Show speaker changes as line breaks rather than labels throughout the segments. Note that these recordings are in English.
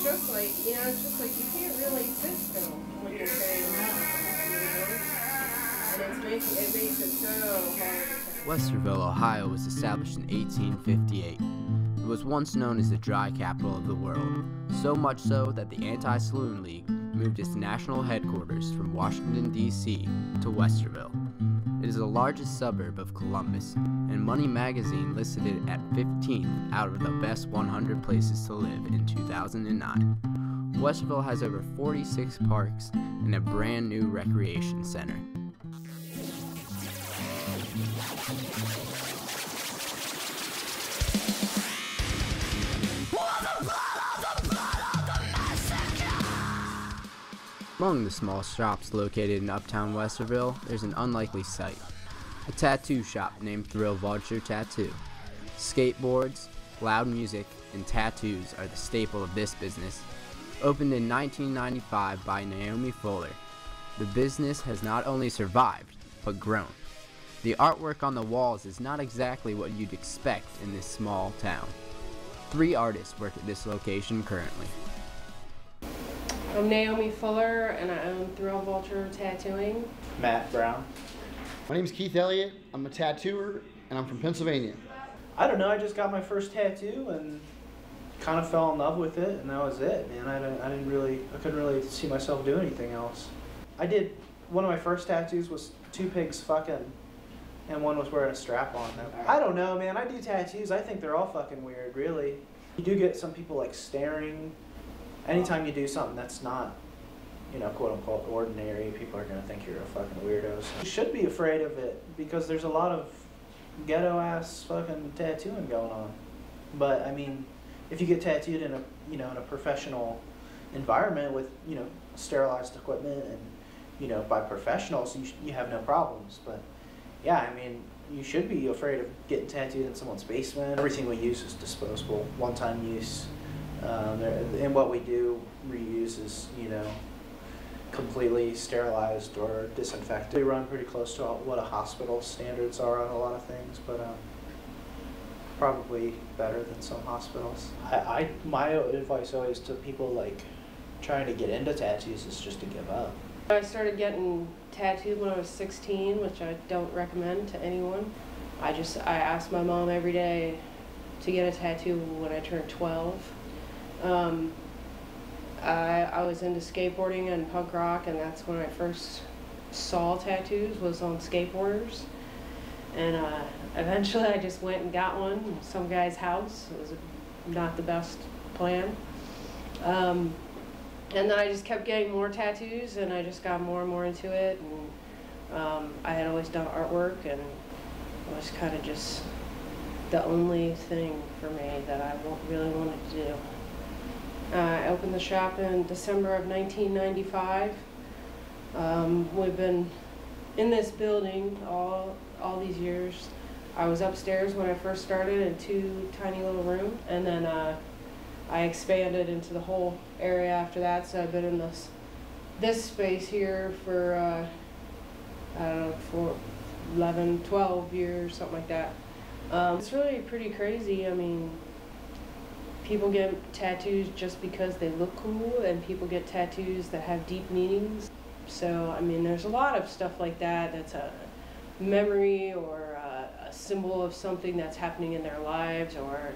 just like, it's just like you can't really sit still when you're saying that, and it makes it so hard.
Westerville, Ohio was established in 1858. It was once known as the dry capital of the world, so much so that the Anti-Saloon League moved its national headquarters from Washington, D.C. to Westerville. It is the largest suburb of Columbus, and Money Magazine listed it at 15th out of the best 100 places to live in 2009. Westerville has over 46 parks and a brand new recreation center. Among the small shops located in uptown Westerville, there's an unlikely sight. A tattoo shop named Thrill Vulture Tattoo. Skateboards, loud music, and tattoos are the staple of this business. Opened in 1995 by Naomi Fuller, the business has not only survived, but grown. The artwork on the walls is not exactly what you'd expect in this small town. 3 artists work at this location currently.
I'm Naomi Fuller, and I own Thrill Vulture Tattooing.
Matt Brown.
My name is Keith Elliott. I'm a tattooer, and I'm from Pennsylvania.
I don't know, I just got my first tattoo and kind of fell in love with it, and that was it, man. I couldn't really see myself doing anything else. One of my first tattoos was 2 pigs fucking, and one was wearing a strap on. I don't know, man. I do tattoos. I think they're all fucking weird, really. You do get some people like staring. Anytime you do something that's not, quote unquote ordinary, people are going to think you're a fucking weirdo. So you should be afraid of it because there's a lot of ghetto ass fucking tattooing going on. But I mean, if you get tattooed in a in a professional environment with sterilized equipment and by professionals, you have no problems. But yeah, I mean, you should be afraid of getting tattooed in someone's basement. Everything we use is disposable, one-time use. And what we do reuse is, completely sterilized or disinfected. We run pretty close to what a hospital standards are on a lot of things, but probably better than some hospitals. My advice always to people like trying to get into tattoos is just to give up.
I started getting tattooed when I was 16, which I don't recommend to anyone. I asked my mom every day to get a tattoo when I turned 12. I was into skateboarding and punk rock, and that's when I first saw tattoos, was on skateboarders. And eventually I just went and got one in some guy's house. It was not the best plan. And then I just kept getting more tattoos, and I just got more and more into it. And I had always done artwork, and it was kind of just the only thing for me that I really wanted to do. I opened the shop in December of 1995. We've been in this building all these years. I was upstairs when I first started in 2 tiny little rooms, and then I expanded into the whole area after that. So I've been in this space here for I don't know, for 11, 12 years, something like that. It's really pretty crazy. I mean, people get tattoos just because they look cool, and people get tattoos that have deep meanings. So, I mean, there's a lot of stuff like that that's a memory or a symbol of something that's happening in their lives, or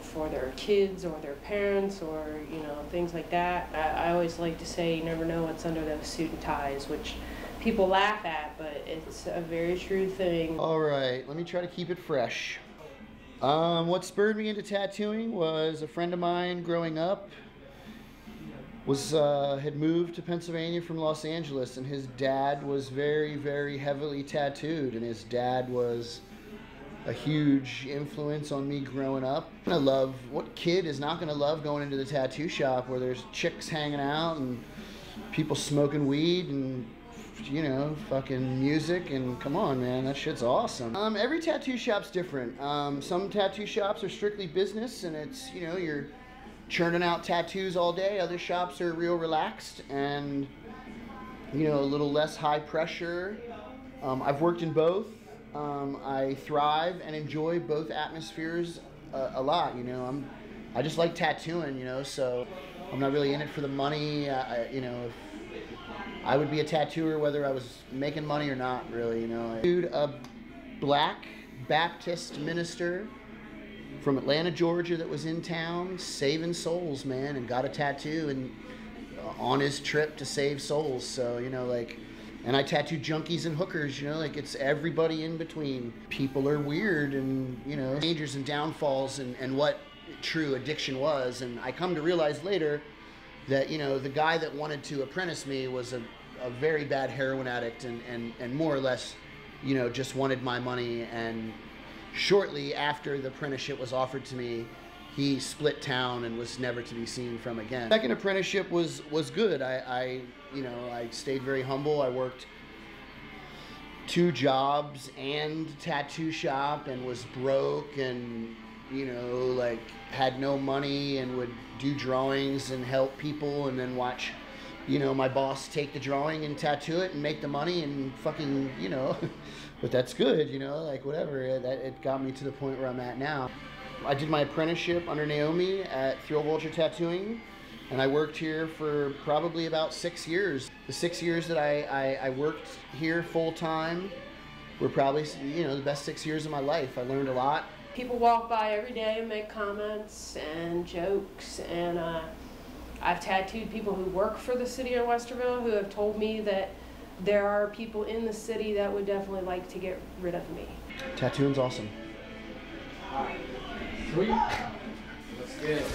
for their kids or their parents, or, things like that. I always like to say you never know what's under those suit and ties, which people laugh at, but it's a very true thing.
All right, let me try to keep it fresh. What spurred me into tattooing was a friend of mine growing up had moved to Pennsylvania from Los Angeles, and his dad was very, very heavily tattooed, and his dad was a huge influence on me growing up. What kid is not gonna love going into the tattoo shop where there's chicks hanging out and people smoking weed and fucking music, and come on, man, that shit's awesome. Every tattoo shop's different. Some tattoo shops are strictly business, and it's, you're churning out tattoos all day. Other shops are real relaxed and, a little less high pressure. I've worked in both. I thrive and enjoy both atmospheres a lot, I just like tattooing, so I'm not really in it for the money. You know, if I would be a tattooer whether I was making money or not, really, you know. Dude, a black Baptist minister from Atlanta, Georgia that was in town saving souls, man, and got a tattoo and on his trip to save souls. So, you know, like, and I tattoo junkies and hookers, you know, like it's everybody in between. People are weird and, you know, dangers and downfalls and what true addiction was. And I come to realize later that, you know, the guy that wanted to apprentice me was a very bad heroin addict and more or less, you know, just wanted my money. And shortly after the apprenticeship was offered to me, he split town and was never to be seen from again. Second apprenticeship was good. I you know, I stayed very humble. I worked 2 jobs and tattoo shop and was broke and, you know, like had no money and would do drawings and help people and then watch, you know, my boss take the drawing and tattoo it and make the money and fucking, you know, but that's good, you know, like whatever. It got me to the point where I'm at now. I did my apprenticeship under Naomi at Thrill Vulture Tattooing, and I worked here for probably about 6 years. The 6 years that I worked here full time were probably, you know, the best 6 years of my life. I learned a lot.
People walk by every day and make comments and jokes, and I've tattooed people who work for the city of Westerville who have told me that there are people in the city that would definitely like to get rid of me.
Tattooing's awesome.
Sweet. Let's get it.